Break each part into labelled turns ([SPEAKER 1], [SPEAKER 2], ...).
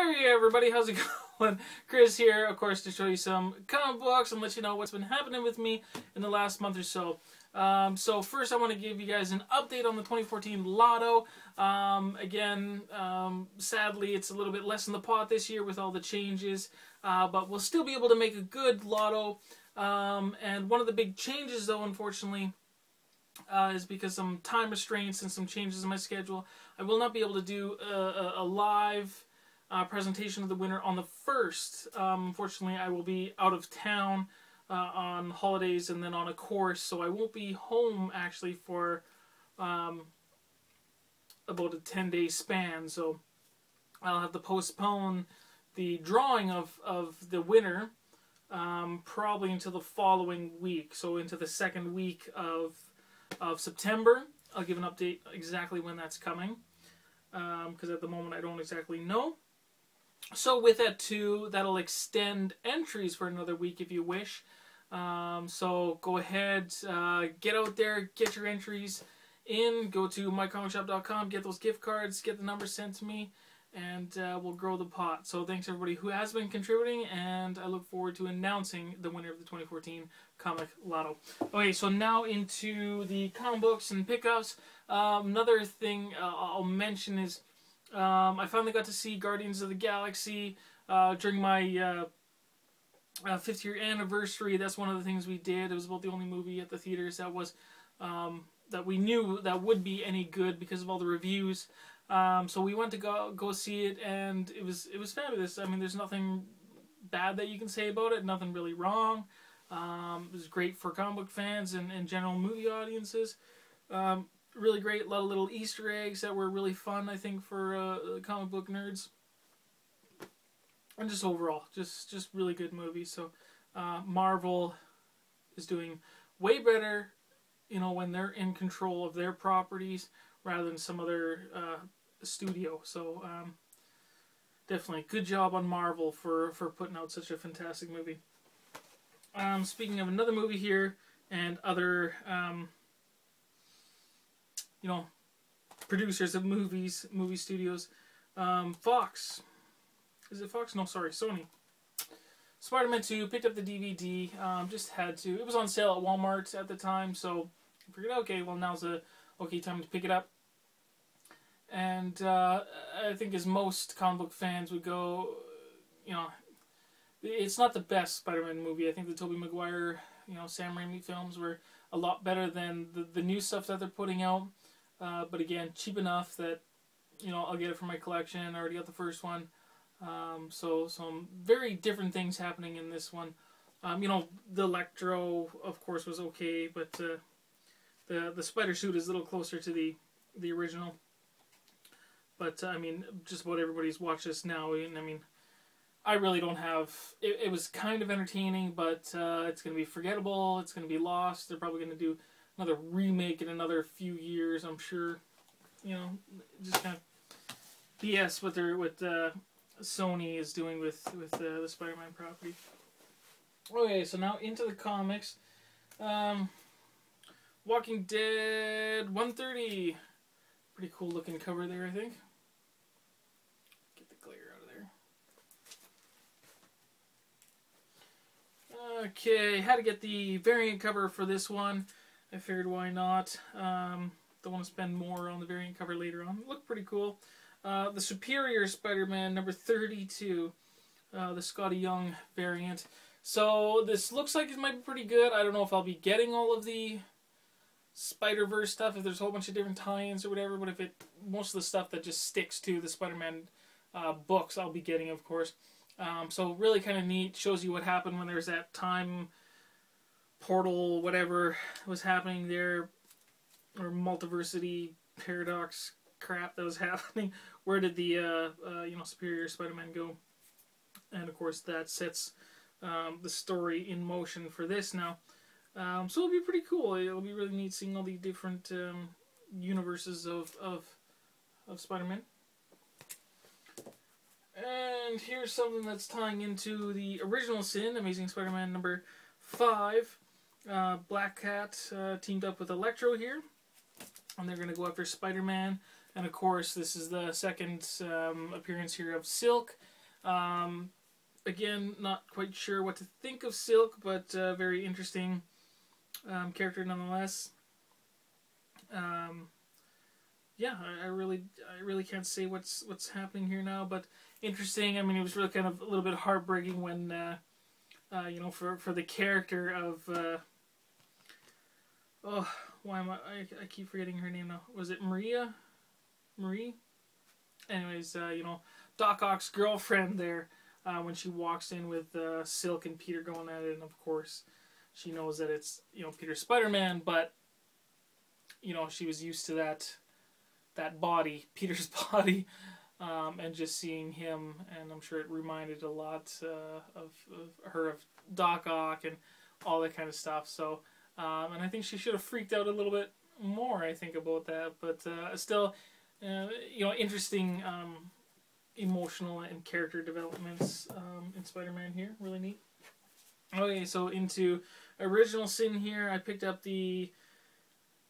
[SPEAKER 1] Hey everybody, how's it going? Chris here, of course, to show you some comic books and let you know what's been happening with me in the last month or so. So first I want to give you guys an update on the 2014 Lotto. Sadly it's a little bit less in the pot this year with all the changes, but we'll still be able to make a good Lotto. And one of the big changes though, unfortunately, is because some time restraints and some changes in my schedule. I will not be able to do a live presentation of the winner on the 1st. Unfortunately, I will be out of town on holidays and then on a course, so I won't be home actually for about a 10-day span. So I'll have to postpone the drawing of the winner probably until the following week, so into the second week of September. I'll give an update exactly when that's coming, because at the moment I don't exactly know. So with that too, that'll extend entries for another week if you wish. So go ahead, get out there, get your entries in, go to mycomicshop.com, get those gift cards, get the numbers sent to me, and we'll grow the pot. So thanks everybody who has been contributing, and I look forward to announcing the winner of the 2014 Comic Lotto. Okay, so now into the comic books and pickups. Another thing I'll mention is I finally got to see Guardians of the Galaxy during my 5th year anniversary. That's one of the things we did. It was about the only movie at the theaters that was that we knew that would be any good because of all the reviews. So we went to go see it, and it was fabulous. I mean, there's nothing bad that you can say about it. Nothing really wrong. It was great for comic book fans and general movie audiences. Really great. A lot of little Easter eggs that were really fun, I think, for comic book nerds. And just overall, just really good movie. So Marvel is doing way better, you know, when they're in control of their properties rather than some other studio. So definitely good job on Marvel for putting out such a fantastic movie. Speaking of another movie here and other you know, producers of movies, movie studios, Fox. Is it Fox? No, sorry, Sony. Spider-Man 2, picked up the DVD, just had to. It was on sale at Walmart at the time, so I figured, okay, well, now's the okay time to pick it up. And I think as most comic book fans would go, you know, it's not the best Spider-Man movie. I think the Tobey Maguire, you know, Sam Raimi films were a lot better than the new stuff that they're putting out. But again, cheap enough that, you know, I'll get it for my collection. I already got the first one. So some very different things happening in this one. You know, the Electro, of course, was okay, but the spider suit is a little closer to the original. But I mean, just about everybody's watched this now, and I mean, I really don't have. It was kind of entertaining, but it's going to be forgettable. It's going to be lost. They're probably going to do another remake in another few years, I'm sure. You know, just kind of BS what Sony is doing with the Spider-Man property. Okay, so now into the comics. Walking Dead 130. Pretty cool looking cover there, I think. Get the glare out of there. Okay, had to get the variant cover for this one. I figured why not. Don't want to spend more on the variant cover later on. Looked pretty cool. The Superior Spider-Man number 32. The Scotty Young variant. So this looks like it might be pretty good. I don't know if I'll be getting all of the Spider-Verse stuff, if there's a whole bunch of different tie-ins or whatever, but if most of the stuff that just sticks to the Spider-Man books, I'll be getting, of course. So really kind of neat. Shows you what happened when there's that time portal, whatever was happening there, or multiversity paradox crap that was happening. Where did the you know, Superior Spider-Man go? And of course that sets the story in motion for this now. So it'll be pretty cool. It'll be really neat seeing all the different universes of Spider-Man. And here's something that's tying into the original Sin, Amazing Spider-Man number 5. Black Cat teamed up with Electro here, and they're going to go after Spider-Man. And of course, this is the second appearance here of Silk Again, not quite sure what to think of Silk, but very interesting character nonetheless. Yeah, I really can't say what's happening here now, but interesting. I mean, it was really kind of a little bit heartbreaking when you know, for the character of oh, why am I keep forgetting her name now. Was it Maria? Marie? Anyways, you know, Doc Ock's girlfriend there, when she walks in with Silk and Peter going at it, and of course she knows that it's, you know, Peter Spider-Man, but you know, she was used to that body, Peter's body, and just seeing him, and I'm sure it reminded a lot of her of Doc Ock and all that kind of stuff. So, and I think she should have freaked out a little bit more, I think, about that, but still, you know, interesting emotional and character developments in Spider-Man here. Really neat. Okay, so into Original Sin here, I picked up the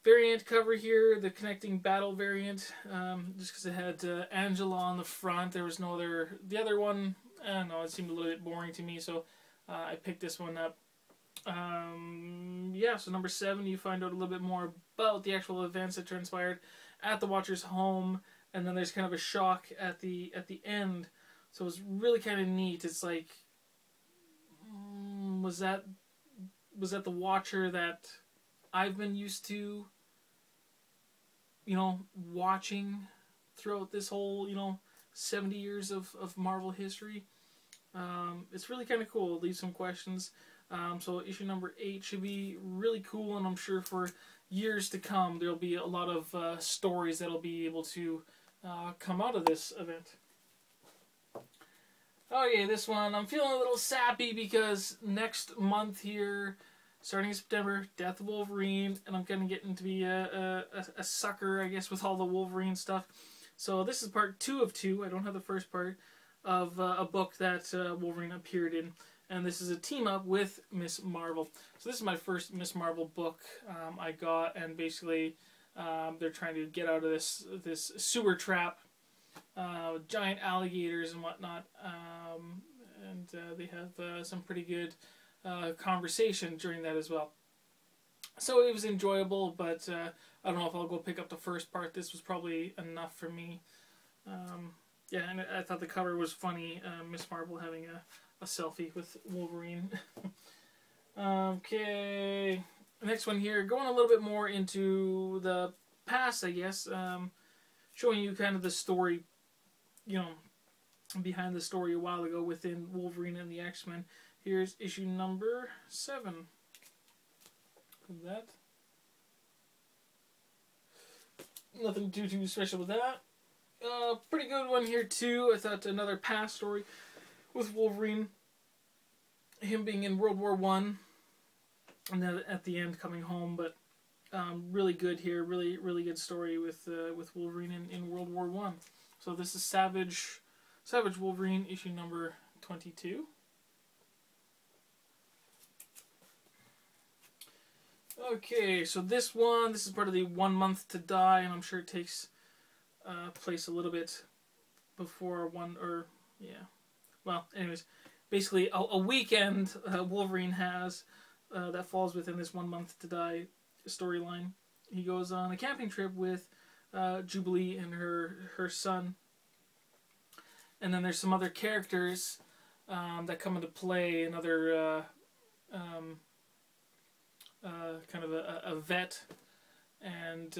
[SPEAKER 1] variant cover here, the Connecting Battle variant, just because it had Angela on the front. There was no other. The other one, I don't know, it seemed a little bit boring to me, so I picked this one up. Yeah, so number 7, you find out a little bit more about the actual events that transpired at the Watcher's home, and then there's kind of a shock at the end. So it was really kind of neat. It's like, was that the Watcher that I've been used to, you know, watching throughout this whole, you know, 70 years of Marvel history? It's really kind of cool. It leaves some questions. So issue number 8 should be really cool, and I'm sure for years to come there'll be a lot of stories that'll be able to come out of this event. Okay, this one, I'm feeling a little sappy because next month here, starting in September, Death of Wolverine, and I'm kind of getting to be a sucker, I guess, with all the Wolverine stuff. So this is part 2 of 2. I don't have the first part of a book that Wolverine appeared in, and this is a team up with Miss Marvel. So this is my first Miss Marvel book I got, and basically they're trying to get out of this sewer trap, giant alligators and whatnot, and they have some pretty good conversation during that as well. So it was enjoyable, but I don't know if I'll go pick up the first part. This was probably enough for me. Yeah, and I thought the cover was funny. Miss Marvel having a selfie with Wolverine. Okay, next one here, going a little bit more into the past, I guess, showing you kind of the story, you know, behind the story a while ago within Wolverine and the X-Men. Here's issue number 7 of that. Nothing too special with that. Pretty good one here too. I thought another past story with Wolverine, him being in World War I, and then at the end coming home. But really good here. Really good story with Wolverine in World War I. So this is Savage Wolverine, issue number 22. Okay, so this is part of the 1 Month to Die, and I'm sure it takes place a little bit before well, anyways, basically a weekend Wolverine has that falls within this 1 Month to Die storyline. He goes on a camping trip with Jubilee and her son, and then there's some other characters that come into play. Another kind of a vet and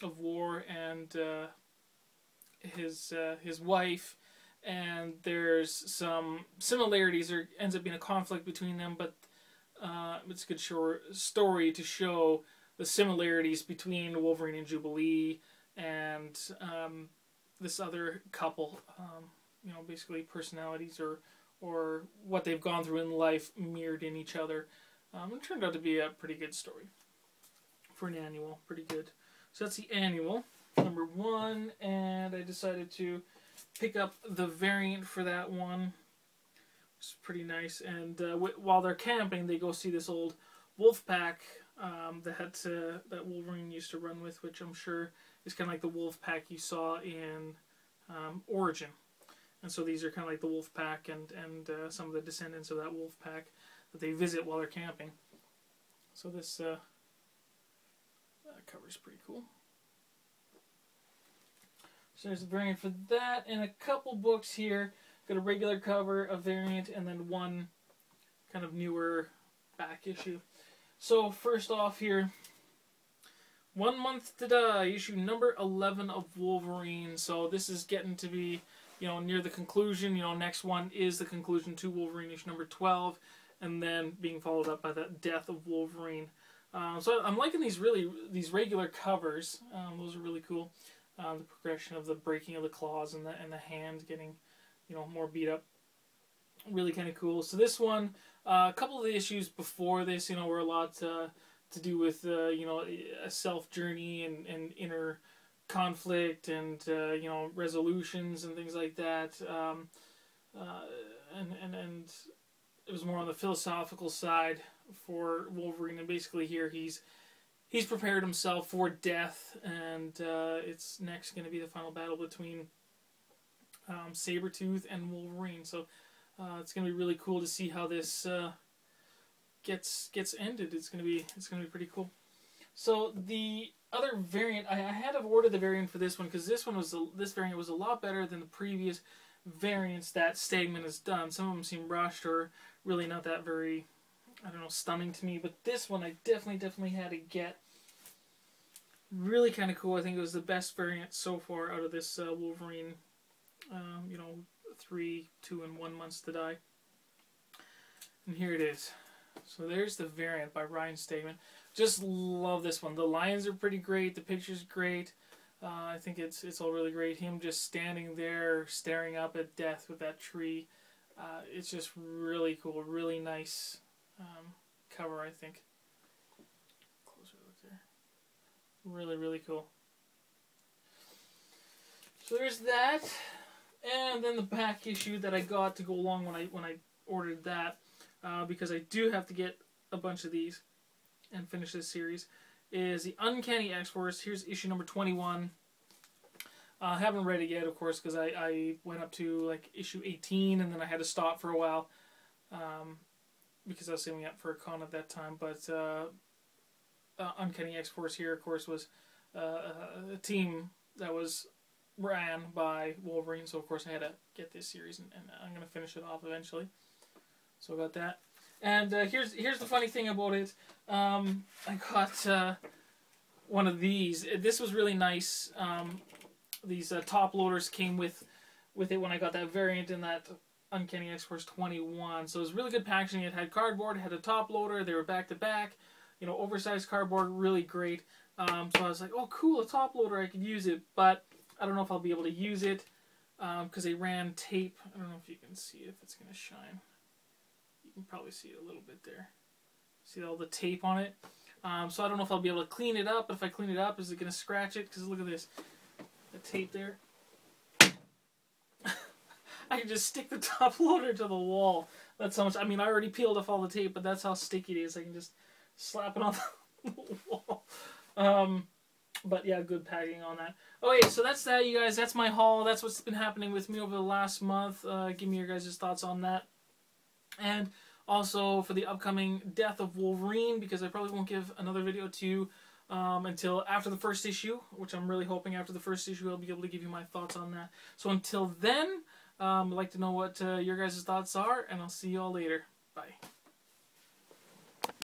[SPEAKER 1] of war, and his wife, and there's some similarities. There ends up being a conflict between them, but it's a good story to show the similarities between Wolverine and Jubilee and this other couple. You know, basically personalities or what they've gone through in life mirrored in each other. It turned out to be a pretty good story for an annual. Pretty good. So that's the annual, number 1, and I decided to pick up the variant for that one. It's pretty nice. And while they're camping, they go see this old wolf pack that Wolverine used to run with, which I'm sure is kind of like the wolf pack you saw in Origin. And so these are kind of like the wolf pack and some of the descendants of that wolf pack that they visit while they're camping. So this cover's pretty cool. So there's a variant for that, and a couple books here. Got a regular cover, a variant, and then one kind of newer back issue. So first off here, 1 Month to Die, issue number 11 of Wolverine. So this is getting to be, near the conclusion. Next one is the conclusion to Wolverine issue number 12, and then being followed up by the death of Wolverine. So I'm liking these regular covers. Those are really cool. The progression of the breaking of the claws and the hand getting, more beat up. Really kind of cool. So this one, a couple of the issues before this, were a lot to do with, a self journey and inner conflict and, resolutions and things like that. And it was more on the philosophical side for Wolverine, and basically here he's prepared himself for death, and it's next going to be the final battle between Sabretooth and Wolverine. So it's going to be really cool to see how this gets ended. It's going to be pretty cool. So the other variant, I had to order the variant for this one because this variant was a lot better than the previous variants that Stegman has done. Some of them seem rushed or really not that very, stunning to me. But this one I definitely had to get. Really kind of cool. I think it was the best variant so far out of this Wolverine, 3, 2, and 1 Months to Die. And here it is. So there's the variant by Ryan Stegman. Just love this one. The lines are pretty great. The picture's great. I think it's all really great. Him just standing there, staring up at death with that tree. It's just really cool. Really nice cover, I think. Closer look there. Really, really cool. So there's that. And then the back issue that I got to go along when I ordered that, because I do have to get a bunch of these and finish this series, is the Uncanny X-Force. Here's issue number 21. I haven't read it yet, of course, because I went up to like issue 18 and then I had to stop for a while because I was saving up for a con at that time. But Uncanny X-Force here, of course, was a team that was ran by Wolverine, so of course I had to get this series, and I'm going to finish it off eventually. So I got that. And here's the funny thing about it. I got one of these. This was really nice. These top loaders came with it when I got that variant in that Uncanny X-Force 21. So it was really good packaging. It had cardboard, it had a top loader, they were back to back, oversized cardboard, really great. So I was like, oh cool, a top loader, I could use it, but I don't know if I'll be able to use it because they ran tape. I don't know if you can see if it's going to shine. You can probably see it a little bit there. See all the tape on it? So I don't know if I'll be able to clean it up, but if I clean it up, is it going to scratch it? Because look at this. The tape there. I can just stick the top loader to the wall. That's how much. I mean, I already peeled off all the tape, but that's how sticky it is. I can just slap it on the wall. But yeah, good packaging on that. Okay, so that's that, you guys. That's my haul. That's what's been happening with me over the last month. Give me your guys' thoughts on that. And also for the upcoming Death of Wolverine, because I probably won't give another video to you until after the first issue, which I'm really hoping after the first issue I'll be able to give you my thoughts on that. So until then, I'd like to know what your guys' thoughts are, and I'll see you all later. Bye.